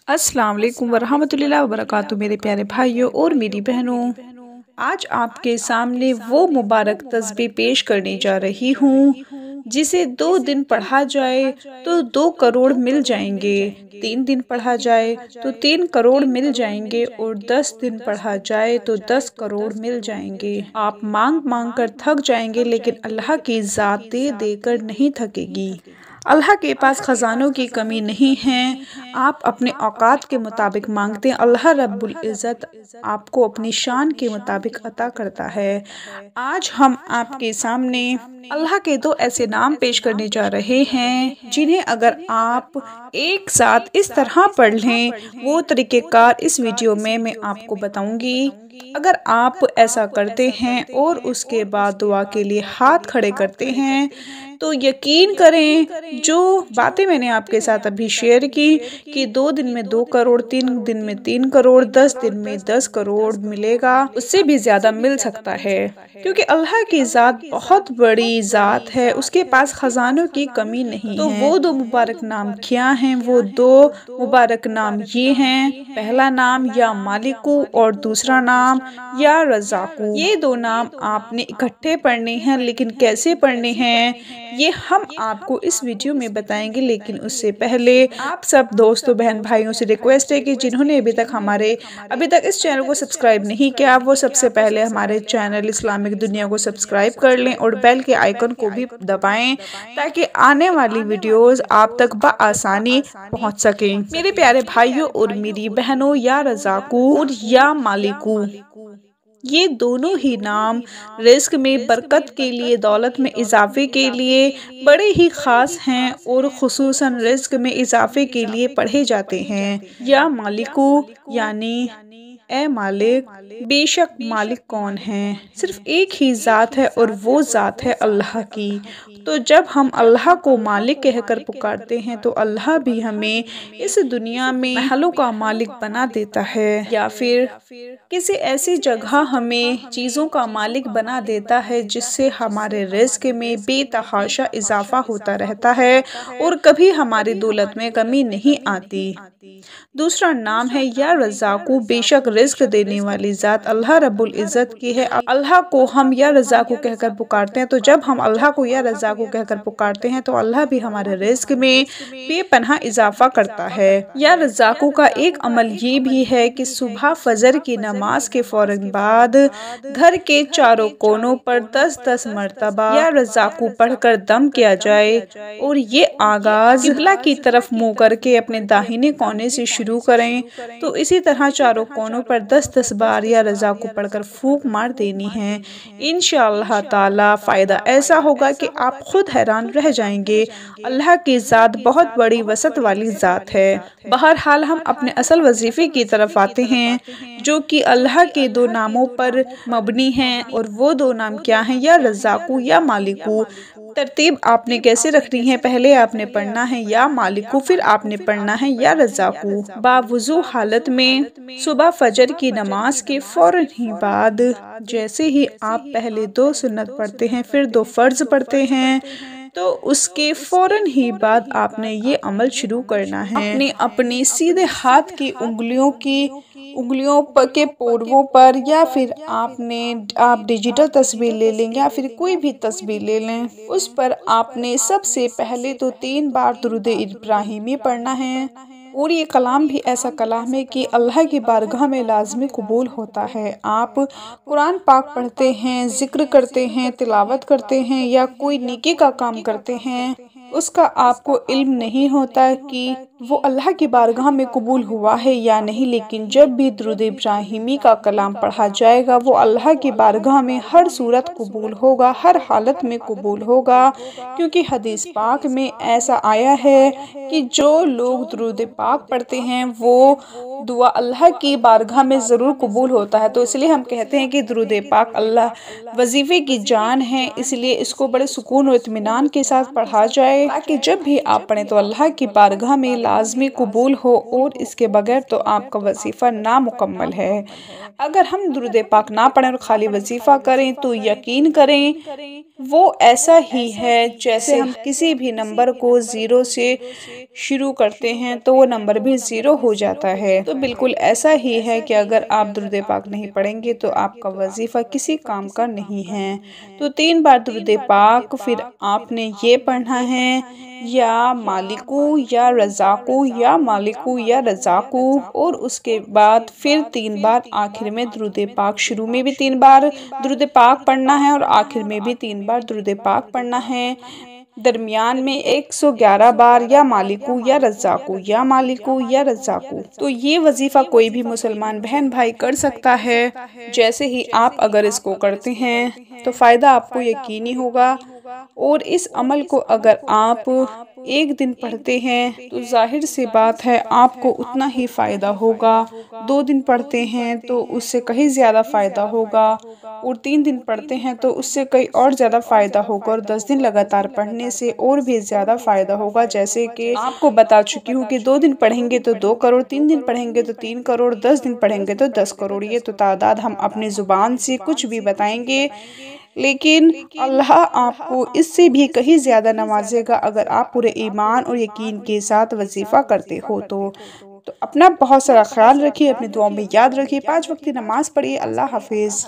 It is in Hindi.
अस्सलाम वालेकुम वरहमतुल्लाहि वबरकातुहू मेरे प्यारे भाइयों और मेरी बहनों। आज आपके सामने वो मुबारक तस्बीह पेश करने जा रही हूँ जिसे 2 दिन पढ़ा जाए तो 2 करोड़ मिल जाएंगे, 3 दिन पढ़ा जाए तो 3 करोड़ मिल जाएंगे और 10 दिन पढ़ा जाए तो 10 करोड़ मिल जाएंगे। आप मांग मांग कर थक जाएंगे लेकिन अल्लाह की ज़ात दे देकर नहीं थकेगी। अल्लाह के पास ख़जानों की कमी नहीं है। आप अपने औकात के मुताबिक मांगते हैं, अल्लाह रब्बुल इज़्ज़त आपको अपनी शान के मुताबिक अता करता है। आज हम आपके सामने अल्लाह के 2 ऐसे नाम पेश करने जा रहे हैं जिन्हें अगर आप एक साथ इस तरह पढ़ लें, वो तरीक़ेकार इस वीडियो में मैं आपको बताऊंगी। अगर आप ऐसा करते हैं और उसके बाद दुआ के लिए हाथ खड़े करते हैं तो यकीन करें जो बातें मैंने आपके साथ अभी शेयर की कि 2 दिन में 2 करोड़, 3 दिन में 3 करोड़, 10 दिन में 10 करोड़ मिलेगा, उससे भी ज़्यादा मिल सकता है क्योंकि अल्लाह की ज़ात बहुत बड़ी ज़ात है, उसके पास ख़जानों की कमी नहीं है। तो वो 2 मुबारक नाम क्या हैं? वो 2 मुबारक नाम ये हैं, पहला नाम या मालिकू और दूसरा नाम या रज़ाकू। ये 2 नाम आपने इकट्ठे पढ़ने हैं, लेकिन कैसे पढ़ने हैं ये हम आपको इस वीडियो में बताएंगे। लेकिन उससे पहले आप सब दोस्तों बहन भाइयों से रिक्वेस्ट है कि जिन्होंने अभी तक इस चैनल को सब्सक्राइब नहीं किया, वो सबसे पहले हमारे चैनल इस्लामिक दुनिया को सब्सक्राइब कर लें और बेल के आइकन को भी दबाएं ताकि आने वाली वीडियोस आप तक बआसानी पहुंच सकें। मेरे प्यारे भाइयों और मेरी बहनों, या रज़ाकू और या मालिकू, ये दोनों ही नाम रिस्क में बरकत के लिए, दौलत में इजाफे के लिए बड़े ही ख़ास हैं और ख़ुसूसन रिस्क में इजाफे के लिए पढ़े जाते हैं। या मालिकू यानी ए मालिक, बेशक मालिक कौन है? सिर्फ एक ही ज़ात है और वो ज़ात है अल्लाह की। तो जब हम अल्लाह को मालिक कहकर पुकारते हैं तो अल्लाह भी हमें इस दुनिया में महलों का मालिक बना देता है या फिर किसी ऐसी जगह हमें चीज़ों का मालिक बना देता है जिससे हमारे रिज़्क में बेतहाशा इजाफा होता रहता है और कभी हमारी दौलत में कमी नहीं आती। दूसरा नाम है या रज़ाकू, बेशक रिज़्क देने वाली ज़ात अल्लाह रब्बुल इज़्ज़त की है। अल्लाह को हम या रज़ाकू कहकर पुकारते हैं, तो जब हम अल्लाह को या रज़ाकू कहकर पुकारते हैं तो अल्लाह भी हमारे रिज़्क में बेपनाह इजाफा करता है। या रज़ाकू का एक अमल ये भी है कि सुबह फजर की नमाज के फ़ौरन बाद घर के चारों कोनों पर 10-10 मरतबा या रज़ाकू पढ़कर दम किया जाए और ये आगाज़ किबला की तरफ मुँह करके अपने दाहिने कोने से शुरू करें। तो इसी तरह चारों कोनों पर 10-10 बार या रज़ाकू पढ़कर फूंक मार देनी है। इंशाअल्लाह ताला फ़ायदा ऐसा होगा कि आप खुद हैरान रह जाएंगे। अल्लाह की ज़ात बहुत बड़ी वसत वाली ज़ात है। बहरहाल हम अपने असल वजीफ़े की तरफ आते हैं जो कि अल्लाह के 2 नामों पर मबनी हैं, और वो 2 नाम क्या हैं? या रज़ाकू या मालिकू। तरतीब आपने कैसे रखनी है? पहले आपने पढ़ना है या मालिकू, फिर आपने पढ़ना है या रज़ाकू बावुज़ू हालत में सुबह फजर की नमाज के फ़ौरन ही बाद। जैसे ही आप पहले 2 सुन्नत पढ़ते हैं, फिर 2 फ़र्ज़ पढ़ते हैं, तो उसके फ़ौरन ही बाद आपने ये अमल शुरू करना है। अपने सीधे हाथ की उंगलियों के पोरवों पर या फिर आप डिजिटल तस्वीर ले लें या फिर कोई भी तस्वीर ले लें, उस पर आपने सबसे पहले तो 3 बार दुरूद इब्राहिमी पढ़ना है। और ये कलाम भी ऐसा कलाम है कि अल्लाह की बारगाह में लाजमी कबूल होता है। आप कुरान पाक पढ़ते हैं, ज़िक्र करते हैं, तिलावत करते हैं या कोई नेकी का काम करते हैं, उसका आपको इल्म नहीं होता कि वो अल्लाह की बारगाह में कबूल हुआ है या नहीं, लेकिन जब भी दुरूद इब्राहिमी का कलाम पढ़ा जाएगा वो अल्लाह की बारगाह में हर सूरत कबूल होगा, हर हालत में कबूल होगा, क्योंकि हदीस पाक में ऐसा आया है कि जो लोग दुरूद पाक पढ़ते हैं वो दुआ अल्लाह की बारगाह में ज़रूर कबूल होता है। तो इसलिए हम कहते हैं कि दुरूद पाक अल्लाह वजीफ़े की जान है, इसलिए इसको बड़े सुकून और इत्मीनान के साथ पढ़ा जाए। जाए, ताकि जब भी आप पढ़ें तो अल्लाह की बारगाह में लाजमी कबूल हो और इसके बगैर तो आपका वजीफ़ा नामुकम्मल है। अगर हम दुरूद पाक ना पढ़ें और खाली वजीफ़ा करें तो यकीन करें वो ऐसा ही है जैसे हम किसी भी नंबर को ज़ीरो से शुरू करते हैं तो वो नंबर भी ज़ीरो हो जाता है। तो बिल्कुल ऐसा ही है कि अगर आप दुरूद पाक नहीं पढ़ेंगे तो आपका वजीफ़ा किसी काम का नहीं है। तो 3 बार दुरूद पाक फिर आपने ये पढ़ना है, या मालिकू या रज़ाकू या मालिकू या रज़ाकू, और उसके बाद फिर 3 बार आखिर में दुरूद पाक। शुरू में भी 3 बार दुरूद पाक पढ़ना है और आखिर में भी 3 बार दुरूद पाक पढ़ना है। दरमियान में 111 बार या मालिकू या रज़ाकू या मालिकू या रज़ाकू। तो ये वजीफ़ा कोई भी मुसलमान बहन भाई कर सकता है। जैसे ही आप अगर इसको करते हैं तो फ़ायदा आपको यकीनी होगा, और इस अमल को अगर आप एक दिन पढ़ते हैं तो जाहिर सी बात है आपको उतना ही फ़ायदा होगा। 2 दिन पढ़ते हैं तो उससे कहीं ज़्यादा फ़ायदा होगा, और 3 दिन पढ़ते हैं तो उससे कहीं और ज़्यादा फ़ायदा होगा, और 10 दिन लगातार पढ़ने से और भी ज़्यादा फ़ायदा होगा। जैसे कि आपको बता चुकी हूँ कि 2 दिन पढ़ेंगे तो 2 करोड़, 3 दिन पढ़ेंगे तो 3 करोड़, 10 दिन पढ़ेंगे तो 10 करोड़। ये तो तादाद हम अपनी ज़ुबान से कुछ भी बताएंगे, लेकिन अल्लाह आपको इससे भी कहीं ज़्यादा नवाजेगा अगर आप पूरे ईमान और यकीन के साथ वजीफ़ा करते हो। तो अपना बहुत सारा ख्याल रखिए, अपनी दुआओं में याद रखिए, 5 वक्त की नमाज़ पढ़िए। अल्लाह हाफिज़।